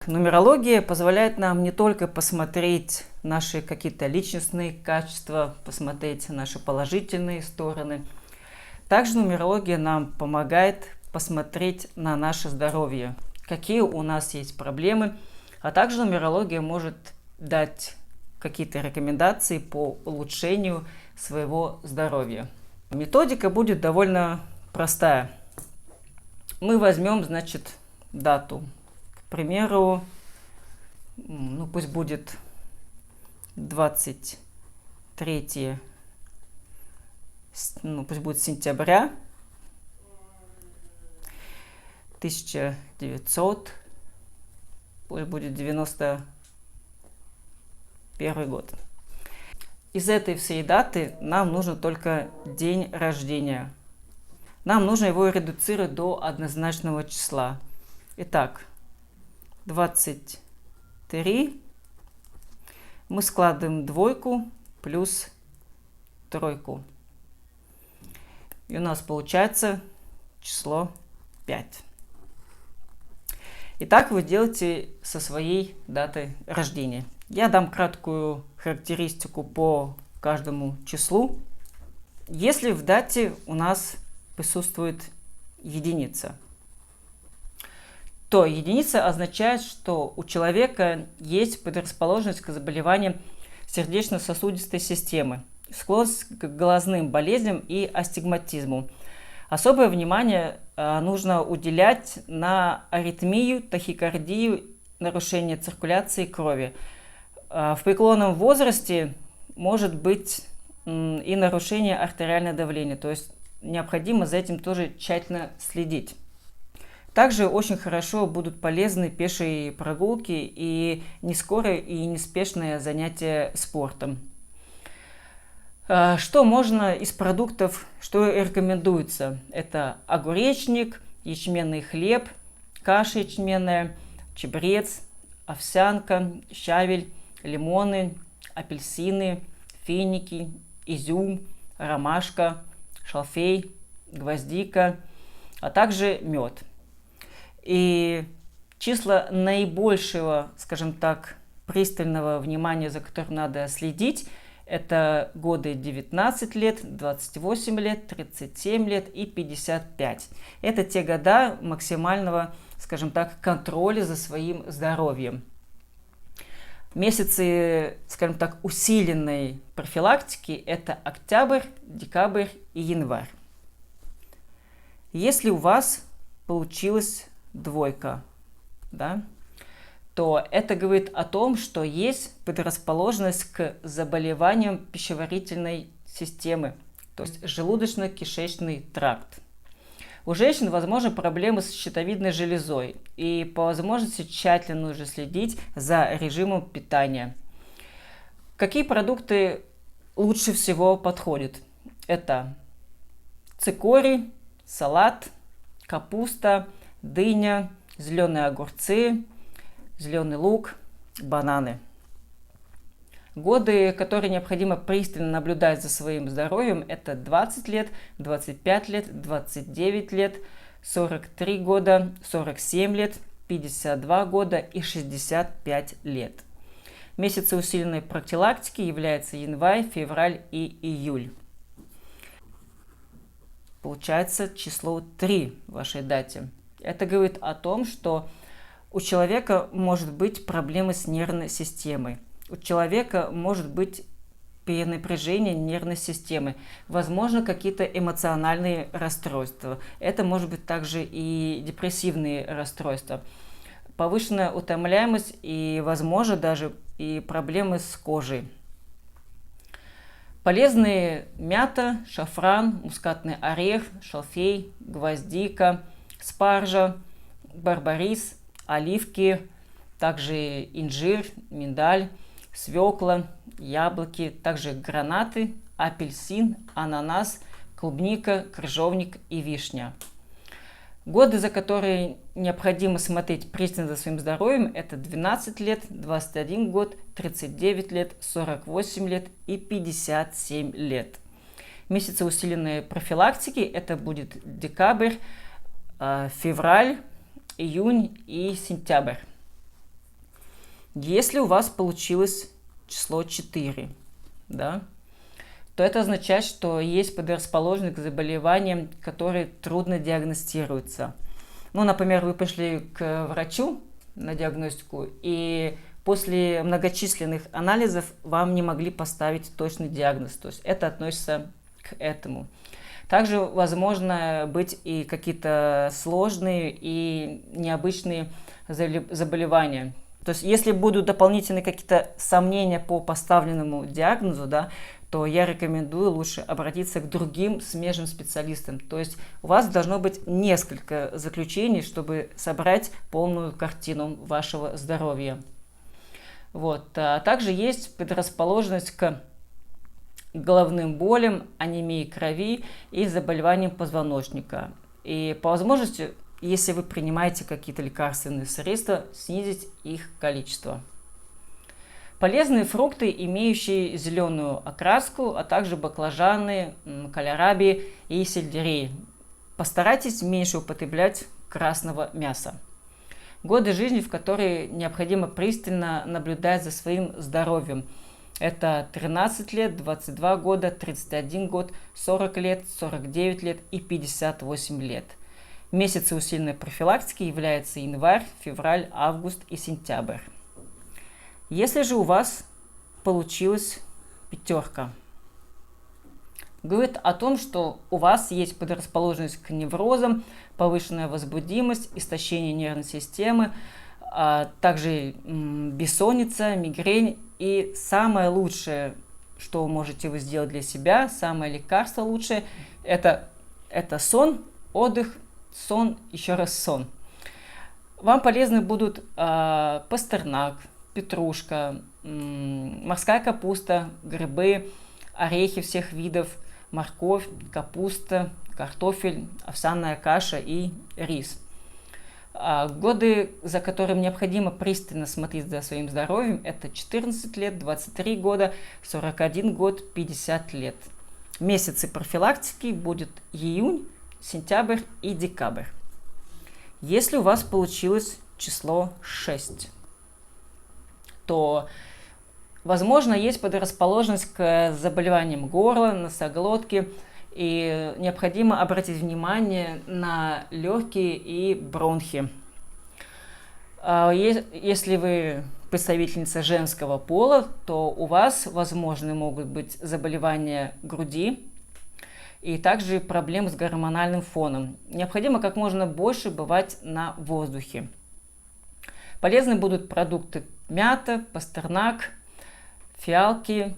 нумерология позволяет нам не только посмотреть наши какие-то личностные качества, посмотреть наши положительные стороны. Также нумерология нам помогает посмотреть на наше здоровье, какие у нас есть проблемы, а также нумерология может дать какие-то рекомендации по улучшению своего здоровья. Методика будет довольно простая. Мы возьмем, значит, дату. К примеру, пусть будет 23, пусть будет сентября 1900, пусть будет 91 год. Из этой всей даты нам нужен только день рождения. Нам нужно его редуцировать до однозначного числа. Итак, 23. Мы складываем двойку плюс тройку. И у нас получается число 5. Итак, вы делаете со своей датой рождения. Я дам краткую характеристику по каждому числу. Если в дате у нас присутствует единица, то единица означает, что у человека есть предрасположенность к заболеваниям сердечно-сосудистой системы, склонность к глазным болезням и астигматизму. Особое внимание нужно уделять на аритмию, тахикардию, нарушение циркуляции крови. В преклонном возрасте может быть и нарушение артериального давления, то есть необходимо за этим тоже тщательно следить. Также очень хорошо будут полезны пешие прогулки и нескорое и неспешное занятие спортом. Что можно из продуктов, что рекомендуется? Это огуречник, ячменный хлеб, каша ячменная, чабрец, овсянка, щавель, лимоны, апельсины, финики, изюм, ромашка, шалфей, гвоздика, а также мед. И числа наибольшего, скажем так, пристального внимания, за которым надо следить, это годы 19 лет, 28 лет, 37 лет и 55. Это те года максимального, скажем так, контроля за своим здоровьем. Месяцы, скажем так, усиленной профилактики – это октябрь, декабрь и январь. Если у вас получилась двойка, да, то это говорит о том, что есть предрасположенность к заболеваниям пищеварительной системы, то есть желудочно-кишечный тракт. У женщин возможны проблемы с щитовидной железой, и по возможности тщательно нужно следить за режимом питания. Какие продукты лучше всего подходят? Это цикорий, салат, капуста, дыня, зеленые огурцы, зеленый лук, бананы. Годы, которые необходимо пристально наблюдать за своим здоровьем, это 20 лет, 25 лет, 29 лет, 43 года, 47 лет, 52 года и 65 лет. Месяцы усиленной профилактики являются январь, февраль и июль. Получается число 3 в вашей дате. Это говорит о том, что у человека может быть проблемы с нервной системой. У человека может быть перенапряжение нервной системы. Возможно, какие-то эмоциональные расстройства. Это может быть также и депрессивные расстройства. Повышенная утомляемость и, возможно, даже и проблемы с кожей. Полезные мята, шафран, мускатный орех, шалфей, гвоздика, спаржа, барбарис, оливки, также инжир, миндаль, свекла, яблоки, также гранаты, апельсин, ананас, клубника, крыжовник и вишня. Годы, за которые необходимо смотреть пристально за своим здоровьем, это 12 лет, 21 год, 39 лет, 48 лет и 57 лет. Месяцы усиленной профилактики это будет декабрь, февраль, июнь и сентябрь. Если у вас получилось число 4, да, то это означает, что есть предрасположенность к заболеваниям, которые трудно диагностируются. Ну, например, вы пришли к врачу на диагностику, и после многочисленных анализов вам не могли поставить точный диагноз. То есть это относится к этому. Также возможно быть и какие-то сложные и необычные заболевания. То есть если будут дополнительные какие-то сомнения по поставленному диагнозу, да, то я рекомендую лучше обратиться к другим смежным специалистам. То есть у вас должно быть несколько заключений, чтобы собрать полную картину вашего здоровья. Вот. А также есть предрасположенность к головным болям, анемии крови и заболеваниям позвоночника. И по возможности, если вы принимаете какие-то лекарственные средства, снизить их количество. Полезные фрукты, имеющие зеленую окраску, а также баклажаны, кальраби и сельдерей. Постарайтесь меньше употреблять красного мяса. Годы жизни, в которые необходимо пристально наблюдать за своим здоровьем. Это 13 лет, 22 года, 31 год, 40 лет, 49 лет и 58 лет. Месяцы усиленной профилактики являются январь, февраль, август и сентябрь. Если же у вас получилась 5, говорит о том, что у вас есть предрасположенность к неврозам, повышенная возбудимость, истощение нервной системы, а также бессонница, мигрень. И самое лучшее, что можете вы сделать для себя, самое лекарство лучшее, это сон, отдых, сон, еще раз сон. Вам полезны будут пастернак, петрушка, морская капуста, грибы, орехи всех видов, морковь, капуста, картофель, овсяная каша и рис. Годы, за которыми необходимо пристально смотреть за своим здоровьем, это 14 лет, 23 года, 41 год, 50 лет. Месяцы профилактики будет июнь, сентябрь и декабрь. Если у вас получилось число 6, то, возможно, есть предрасположенность к заболеваниям горла, носоглотки, и необходимо обратить внимание на легкие и бронхи. Если вы представительница женского пола, то у вас, возможно, могут быть заболевания груди и также проблемы с гормональным фоном. Необходимо как можно больше бывать на воздухе. Полезны будут продукты мята, пастернак, фиалки,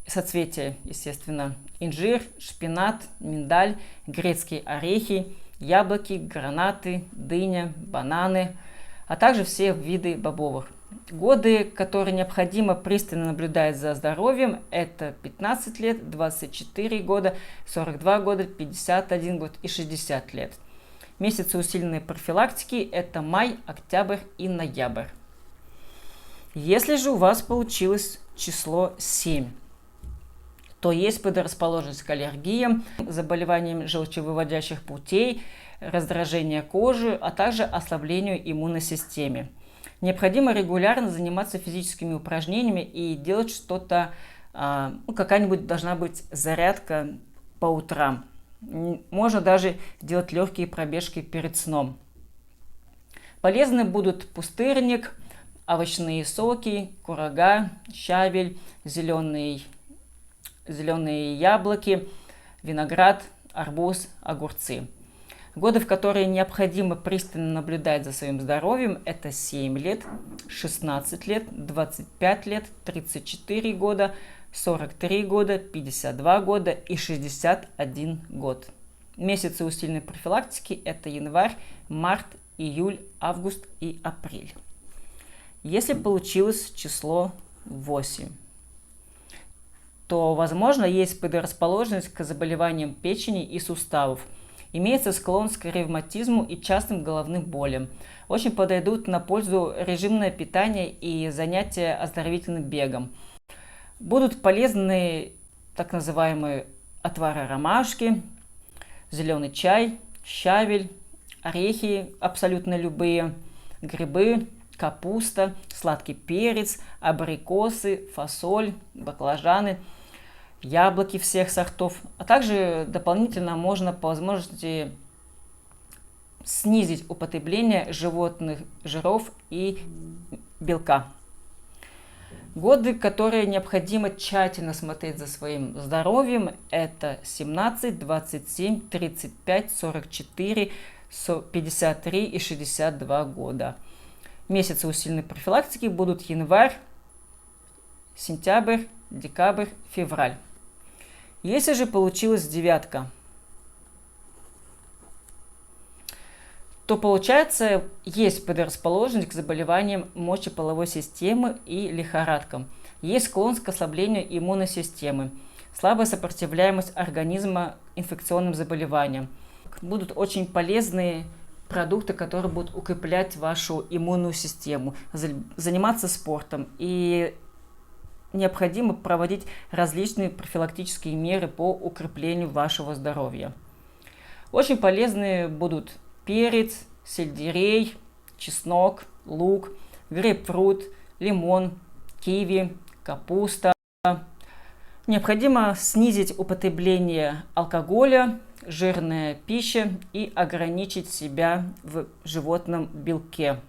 соцветия, естественно, инжир, шпинат, миндаль, грецкие орехи, яблоки, гранаты, дыня, бананы, а также все виды бобовых. Годы, которые необходимо пристально наблюдать за здоровьем, это 15 лет, 24 года, 42 года, 51 год и 60 лет. Месяцы усиленной профилактики – это май, октябрь и ноябрь. Если же у вас получилось число 7, то есть предрасположенность к аллергиям, заболеваниям желчевыводящих путей, раздражению кожи, а также ослаблению иммунной системы. Необходимо регулярно заниматься физическими упражнениями и делать что-то, какая-нибудь должна быть зарядка по утрам. Можно даже делать легкие пробежки перед сном. Полезны будут пустырник, овощные соки, курага, щавель, зеленые яблоки, виноград, арбуз, огурцы. Годы, в которые необходимо пристально наблюдать за своим здоровьем, это 7 лет, 16 лет, 25 лет, 34 года, 43 года, 52 года и 61 год. Месяцы усиленной профилактики – это январь, март, июль, август и апрель. Если получилось число 8, то, возможно, есть предрасположенность к заболеваниям печени и суставов. Имеется склонность к ревматизму и частым головным болям. Очень подойдут на пользу режимное питание и занятия оздоровительным бегом. Будут полезны так называемые отвары ромашки, зеленый чай, щавель, орехи абсолютно любые, грибы, капуста, сладкий перец, абрикосы, фасоль, баклажаны, яблоки всех сортов. А также дополнительно можно по возможности снизить употребление животных жиров и белка. Годы, которые необходимо тщательно смотреть за своим здоровьем, это 17, 27, 35, 44, 53 и 62 года. Месяцы усиленной профилактики будут январь, сентябрь, декабрь, февраль. Если же получилась девятка, то получается есть предрасположенность к заболеваниям мочеполовой системы и лихорадкам. Есть склонность к ослаблению иммунной системы, слабая сопротивляемость организма инфекционным заболеваниям. Будут очень полезные продукты, которые будут укреплять вашу иммунную систему, заниматься спортом. И необходимо проводить различные профилактические меры по укреплению вашего здоровья. Очень полезные будут перец, сельдерей, чеснок, лук, грейпфрут, лимон, киви, капуста. Необходимо снизить употребление алкоголя, жирная пища и ограничить себя в животном белке.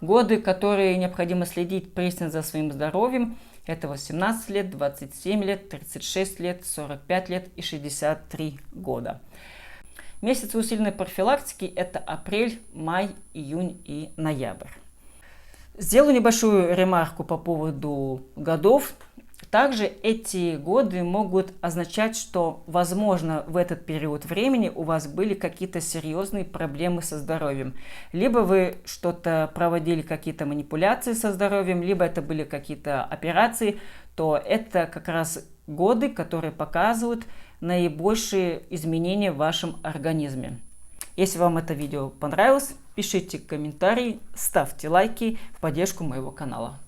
Годы, которые необходимо следить пристально за своим здоровьем, это 18 лет, 27 лет, 36 лет, 45 лет и 63 года. Месяцы усиленной профилактики – это апрель, май, июнь и ноябрь. Сделаю небольшую ремарку по поводу годов. Также эти годы могут означать, что, возможно, в этот период времени у вас были какие-то серьезные проблемы со здоровьем. Либо вы что-то проводили, какие-то манипуляции со здоровьем, либо это были какие-то операции, то это как раз годы, которые показывают наибольшие изменения в вашем организме. Если вам это видео понравилось, пишите комментарии, ставьте лайки в поддержку моего канала.